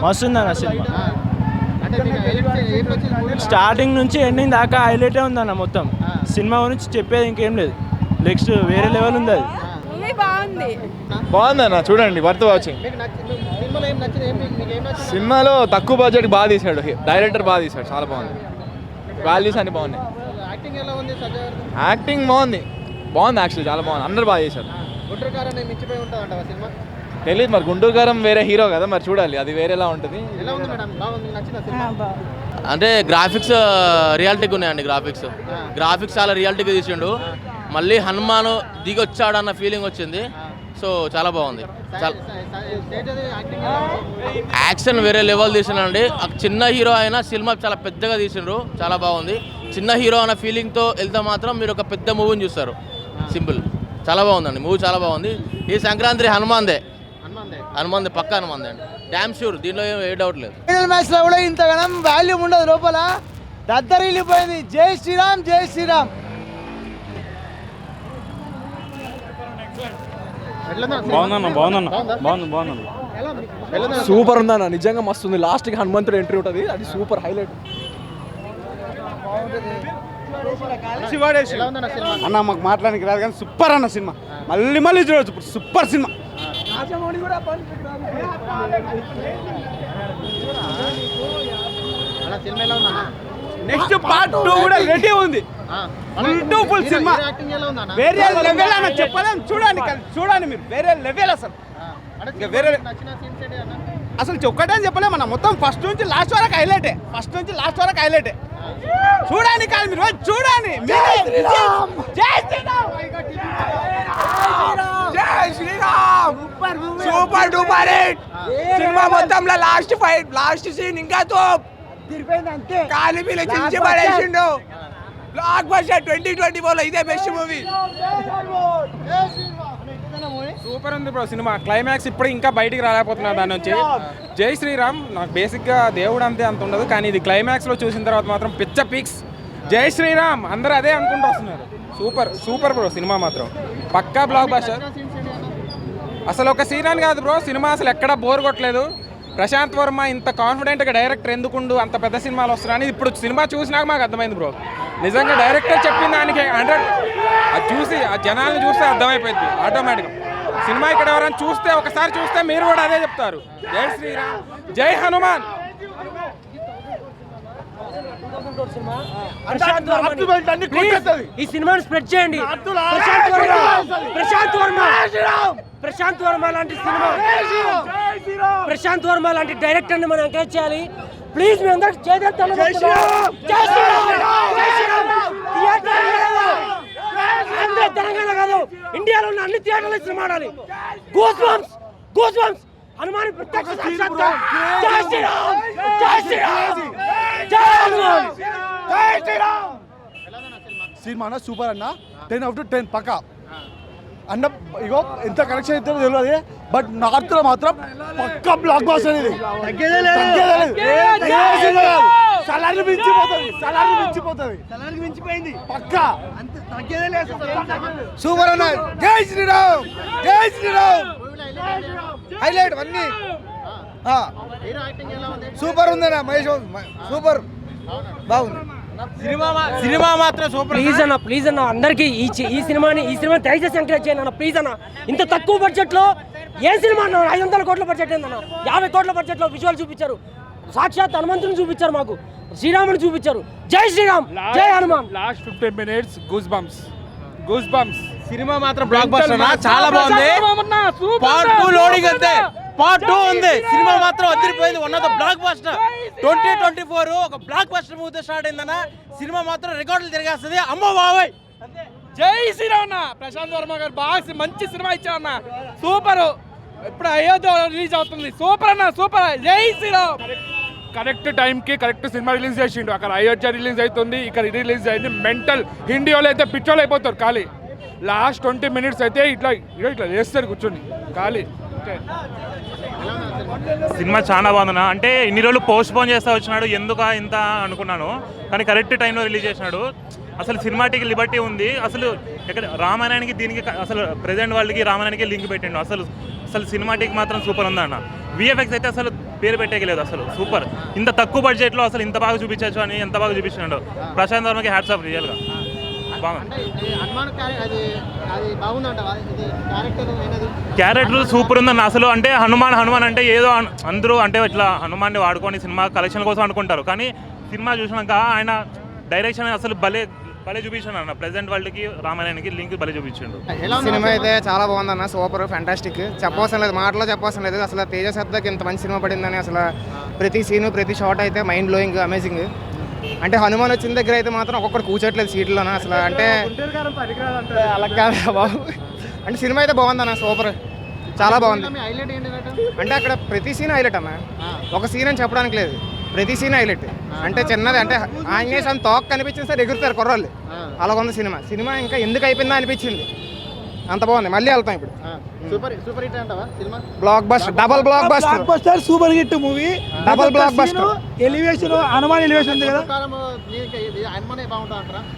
మస్తుంది అన్న cinema. Starting నుంచి ఎండింగ్ దాకా హైలైటే ఉందన్న మొత్తం. సినిమా గురించి చెప్పేది ఇంకేం లేదు, నెక్స్ట్ వేరే లెవెల్ ఉంది అది. బాగుందన్న, చూడండి, వర్త్ వాచింగ్. సినిమాలో తక్కువ బడ్జెట్ బాగా తీసాడు, డైరెక్టర్ బాగా తీసాడు, చాలా బాగుంది. వాల్యూస్ అన్ని బాగున్నాయి. యాక్టింగ్ బాగుంది యాక్చువల్లీ చాలా బాగుంది, అందరు బాగా చేశారు. తెలియదు మరి, గుంటూరు గారం వేరే హీరో కదా, మరి చూడాలి అది వేరేలా ఉంటుంది. అంటే గ్రాఫిక్స్ రియాలిటీగా ఉన్నాయండి. గ్రాఫిక్స్ చాలా రియాలిటీగా తీసిండు. మళ్ళీ హనుమాన్ దిగి వచ్చాడన్న ఫీలింగ్ వచ్చింది. సో చాలా బాగుంది. యాక్షన్ వేరే లెవెల్ తీసినండి. చిన్న హీరో అయినా సినిమా చాలా పెద్దగా తీసిండ్రు, చాలా బాగుంది. చిన్న హీరో అన్న ఫీలింగ్తో వెళ్తే మాత్రం మీరు ఒక పెద్ద మూవీని చూస్తారు. సింపుల్, చాలా బాగుందండి మూవీ, చాలా బాగుంది. ఈ సంక్రాంతి హనుమాన్దే పక్కా హనుమాన్దే అండి, డ్యామ్ షూర్, దీనిలో ఏ డౌట్ లేదు. ఫైనల్ మ్యాచ్ లో కూడా ఇంతగానం వాల్యూమ్ ఉండదు, లోపల దద్దరిల్లిపోయింది. జై శ్రీరామ్, జై శ్రీరామ్. సూపర్ ఉందన్న, నిజంగా మస్తు ఉంది. లాస్ట్కి హనుమంతుడు ఎంట్రీ ఉంటుంది, అది సూపర్ హైలైట్. అన్న మాకు మాట్లాడానికి రాదు కానీ సూపర్ అన్న సినిమా, మళ్ళీ చూడవచ్చు. Super cinema. నెక్స్ట్ పార్ట్ 2 కూడా రెడీ ఉంది. ఫుల్ సినిమా వేరే లెవెల్ అన్న, చెప్పలేం. చూడండి మీరు, వేరే లెవెల్ అసలు. వేరే అసలు ఒక్కటని చెప్పలేము అన్న, మొత్తం ఫస్ట్ నుంచి లాస్ట్ వరకు హైలైటే. చూడండి కాదు మీరు, చూడండి. Super duper hit cinema. మొత్తంలో లాస్ట్ సీన్ ఇంకా అంతే, కాలి మీద చించి పడేసిండు. బ్లాక్ బస్టర్ 2024 ఇదే బెస్ట్ మూవీ. సూపర్ ఉంది బ్రో సినిమా. క్లైమాక్స్ ఇప్పుడు ఇంకా బయటికి రాలేకపోతున్నారు దాని నుంచి. జై శ్రీరామ్ నాకు బేసిక్గా దేవుడు అంత ఉండదు, కానీ ఇది క్లైమాక్స్లో చూసిన తర్వాత మాత్రం పిచ్చ పీక్స్. జై శ్రీరామ్ అందరూ అదే అనుకుంటూ వస్తున్నారు. సూపర్ బ్రో సినిమా మాత్రం పక్కా బ్లాక్ బస్టర్. అసలు ఒక సీన్ అని కాదు బ్రో, సినిమా అసలు ఎక్కడా బోర్ కొట్టలేదు. ప్రశాంత్ వర్మ ఇంత కాన్ఫిడెంట్గా డైరెక్టర్ ఎందుకుండు అంత పెద్ద సినిమాలు వస్తున్నాయని ఇప్పుడు సినిమా చూసినాక మాకు అర్థమైంది బ్రో. నిజంగా డైరెక్టర్ చెప్పిన దానికి 100 అది చూసి ఆ జనాలను చూస్తే అర్థమైపోయింది ఆటోమేటిక్గా. సినిమా ఇక్కడ ఎవరైనా చూస్తే ఒకసారి చూస్తే మీరు కూడా అదే చెప్తారు. జై శ్రీరామ్, జై హనుమాన్. ఈ సినిమాని స్ప్రెడ్ చేయండి. ప్రశాంత్ వర్మ లాంటి సినిమా, ప్రశాంత్ వర్మ లాంటి డైరెక్టర్ ని మనం ఎంకరేజ్ చేయాలి. ప్లీజ్ మీ అందరికి చేద్దాం. తెలంగాణ కాదు, ఇండియాలో ఉన్న అన్ని థియేటర్లు సినిమా ఆడాలి. గూస్ బంప్స్ హనుమాన్ ప్రత్యక్ష సాక్షాత్కారం. జై శ్రీరామ్, జై శ్రీరామ్, జై హనుమాన్, జై శ్రీరామ్. సినిమా అన్న సూపర్ అన్న, 10 out of 10 పక్కా అన్న. ఇగో ఎంత కనెక్షన్ అవుతుందో తెలియదు, బట్ నార్త్ లో మాత్రం పక్కా బ్లాక్ బాస్టర్. ఇది సలార్ని మించిపోయింది పక్కా. సూపర్ అన్న. జై శ్రీరామ్, జై శ్రీరామ్. హైలైట్ అన్ని సూపర్ ఉందన్న. మహేష్ సూపర్ బాగుంది సినిమా మాత్రం సూపర్. ప్లీజ్ అన్న అందరికి ఈ సినిమా దయచేసి ఎంకరేజ్ చేయండి అన్న, ప్లీజ్ అన్న. ఇంత తక్కువ బడ్జెట్ లో ఏ సినిమా అన్న? 500 కోట్ల బడ్జెట్ ఏందన్న? 50 కోట్ల బడ్జెట్ లో విజువల్ చూపించారు. సాక్షాత్ హనుమంతుని చూపించారు, మాకు శ్రీరాముని చూపించారు. జై శ్రీరామ్, జై Hanuman. Last 15 minutes goose bumps. Cinema మాత్రం బ్లాక్ బస్టర్, చాలా బాగుంది. పార్ట్ 2 లోడింగ్ అంతే, పార్ట్ 2 ఉంది. సినిమా మాత్రం అదిరిపోయింది. One of the block buster. 2024 ఒక బ్లాక్ బస్టర్ మూవీతో స్టార్ట్ అయిందన్న. సినిమా మాత్రం రికార్డులు తిరిగేస్తుంది. అమ్మ బాబాయ్. జై శ్రీరామ్. ప్రశాంత్ వర్మ గారు బాగా మంచి సినిమా ఇచ్చారన్న, సూపర్. ఇప్పుడు అయోధ్య రిలీజ్ అవుతుంది, సూపర్ అన్న, సూపర్. జై శ్రీరామ్. కరెక్ట్ టైంకి కరెక్ట్ సినిమా రిలీజ్ చేసిండు. అక్కడ అయోధ్య రిలీజ్ అవుతుంది, ఇక్కడ రిలీజ్ అయింది. మెంటల్ హిందీ వాళ్ళు అయితే పిచ్చోళ్ళు అయిపోతారు ఖాళీ. లాస్ట్ 20 minutes అయితే ఇట్లా చేస్తారు కూర్చొని ఖాళీ. సినిమా చాలా బాగుందన్న. అంటే ఇన్ని రోజులు పోస్ట్ పోన్ చేస్తా వచ్చినాడు, ఎందుకు ఇంత అనుకున్నాను, కానీ కరెక్ట్ టైంలో రిలీజ్ చేసినాడు. అసలు సినిమాటిక్ లిబర్టీ ఉంది. అసలు ఎక్కడ రామాయణానికి దీనికి అసలు ప్రజెంట్ వాళ్ళకి రామాయణానికి లింక్ పెట్టిండు. అసలు సినిమాటిక్ మాత్రం సూపర్ ఉందన్న. విఎఫ్ఎక్స్ అయితే అసలు పేరు పెట్టేయలేదు అసలు. సూపర్, ఇంత తక్కువ బడ్జెట్లో అసలు ఇంత బాగా చూపించచ్చు అని ఎంత బాగా చూపించాడు. ప్రశాంత్ వర్మకి హ్యాట్స్ ఆఫ్, రియల్గా బాగుంది. క్యారెక్టర్ సూపర్ ఉందన్న అసలు. అంటే హనుమాన్ అంటే ఏదో అందరూ అంటే ఇట్లా హనుమాన్ని వాడుకొని సినిమా కలెక్షన్ కోసం అనుకుంటారు, కానీ సినిమా చూసినాక ఆయన డైరెక్షన్ అసలు భలే చూపించాడు అన్న. ప్రెసెంట్ వరల్డ్కి రామాయణానికి లింక్ భలే చూపించాడు. సినిమా అయితే చాలా బాగుందన్న, సూపర్ ఫ్యాంటాస్టిక్, చెప్పవసరం లేదు, మాటలో చెప్పవసరం లేదు. అసలు తేజ సత్తాకి ఇంత మంచి సినిమా పడిందని అసలు ప్రతి సీను ప్రతి షాట్ అయితే మైండ్ బ్లోయింగ్, అమేజింగ్. అంటే హనుమాన్ వచ్చిన దగ్గర అయితే మాత్రం ఒక్కొక్కటి కూర్చోట్లేదు సీట్లోన అసలు. అంటే అలా కాదు బాబు, అంటే సినిమా అయితే బాగుందన్న, సూపర్, చాలా బాగుంది. అంటే అక్కడ ప్రతి సీన్ హైలైట్ అన్న, ఒక సీన్ అని చెప్పడానికి లేదు, ప్రతి సీన్ హైలైట్. అంటే చిన్నది అంటే ఆంజనేయ స్వామి తోక కనిపించింది సార్ ఎగురుతారు కుర్రాళ్ళు, అలా ఉంది సినిమా ఇంకా ఎందుకు అయిపోయిందా అనిపించింది, అంత బాగుంది. మళ్ళీ వెళ్తాం ఇప్పుడు. సూపర్ హిట్ అంటావా cinema? Block buster, double block buster, super hit movie, double block buster. Elevation, Hanuman elevation ఉంది కదా,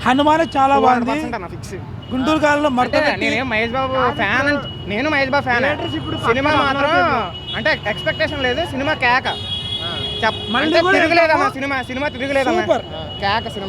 హనుమాన్ చాలా బాగుంది. ఫిక్స్. గుంటూరు కాలంలో నేనేం మహేష్ బాబు ఫ్యాన్, నేను మహేష్ బాబు ఫ్యాన్. సినిమా మాత్రం అంటే ఎక్స్పెక్టేషన్ లేదు, సినిమా కేక, తిరగలేదమ్మా సినిమా తిరగలేదమ్మా, కేక సినిమా.